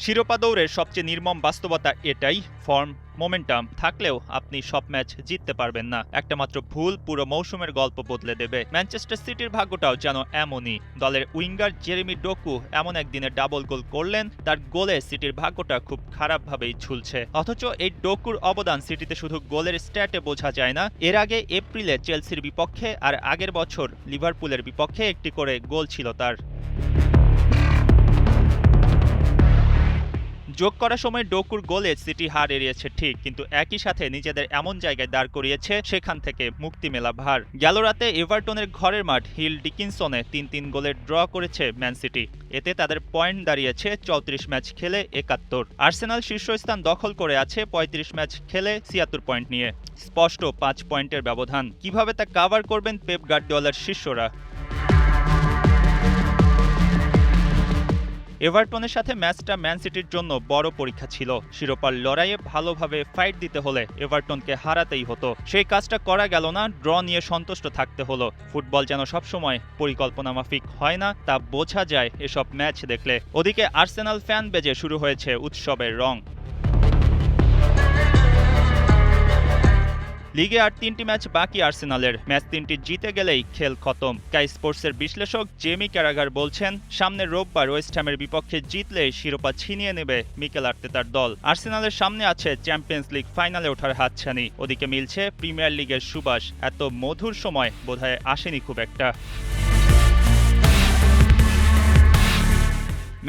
শিরোপা দৌড়ের সবচেয়ে নির্মম বাস্তবতা এটাই, ফর্ম মোমেন্টাম থাকলেও আপনি সব ম্যাচ জিততে পারবেন না। একটা মাত্র ভুল পুরো মৌসুমের গল্প বদলে দেবে। ম্যানচেস্টার সিটির ভাগ্যটাও যেন এমনই। দলের উইঙ্গার জেরেমি ডোকু এমন একদিনে ডাবল গোল করলেন, তার গোলে সিটির ভাগ্যটা খুব খারাপভাবেই ঝুলছে। অথচ এই ডোকুর অবদান সিটিতে শুধু গোলের স্ট্যাটে বোঝা যায় না। এর আগে এপ্রিলে চেলসির বিপক্ষে আর আগের বছর লিভারপুলের বিপক্ষে একটি করে গোল ছিল তার। যোগ করার সময় ডোকুর গোলে সিটি হার এড়িয়েছে ঠিক, কিন্তু একই সাথে নিজেদের এমন জায়গায় দাঁড় করিয়েছে সেখান থেকে মুক্তি মেলা ভার। গেল রাতে এভারটনের ঘরের মাঠ হিল ডিকিনসনে ৩-৩ গোলের ড্র করেছে ম্যান সিটি। এতে তাদের পয়েন্ট দাঁড়িয়েছে ৩৪ ম্যাচ খেলে ৭১। আর্সেনাল শীর্ষস্থান দখল করে আছে ৩৫ ম্যাচ খেলে ৭৬ পয়েন্ট নিয়ে। স্পষ্ট ৫ পয়েন্টের ব্যবধান। কিভাবে তা কাভার করবেন পেপ গার্দিওলার শিষ্যরা? এভারটনের সাথে ম্যাচটা ম্যান সিটির জন্য বড় পরীক্ষা ছিল। শিরোপার লড়াইয়ে ভালোভাবে ফাইট দিতে হলে এভারটনকে হারাতেই হতো। সেই কাজটা করা গেল না, ড্র নিয়ে সন্তুষ্ট থাকতে হলো। ফুটবল যেন সবসময় পরিকল্পনা মাফিক হয় না, তা বোঝা যায় এসব ম্যাচ দেখলে। ওদিকে আর্সেনাল ফ্যান বেজে শুরু হয়েছে উৎসবের রং। লিগে আর ৩টি ম্যাচ বাকি আর্সেনালের। ম্যাচ ৩টি জিতে গেলেই খেল খতম। স্কাই স্পোর্টসের বিশ্লেষক জেমি ক্যারাগার বলছেন, সামনের রোববার ওয়েস্ট হ্যামের বিপক্ষে জিতলেই শিরোপা ছিনিয়ে নেবে মিকেল আর্তেতার দল। আর্সেনালের সামনে আছে চ্যাম্পিয়ন্স লিগ ফাইনালে ওঠার হাতছানি। ওদিকে মিলছে প্রিমিয়ার লিগের সুবাস। এত মধুর সময় বোধহয় আসেনি খুব একটা।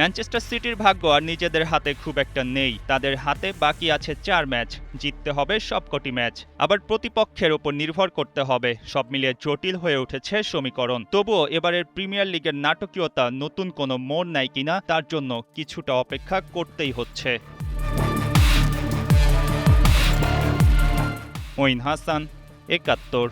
ম্যানচেস্টার সিটির ভাগ্য আর নিজেদের হাতে খুব একটা নেই। তাদের হাতে বাকি আছে ৪ ম্যাচ। জিততে হবে সবকটি ম্যাচ, আবার প্রতিপক্ষের ওপর নির্ভর করতে হবে। সব মিলিয়ে জটিল হয়ে উঠেছে সমীকরণ। তবুও এবারের প্রিমিয়ার লিগের নাটকীয়তা নতুন কোনো মোড় নেয় কিনা তার জন্য কিছুটা অপেক্ষা করতেই হচ্ছে। মঈন হাসান, ৭১।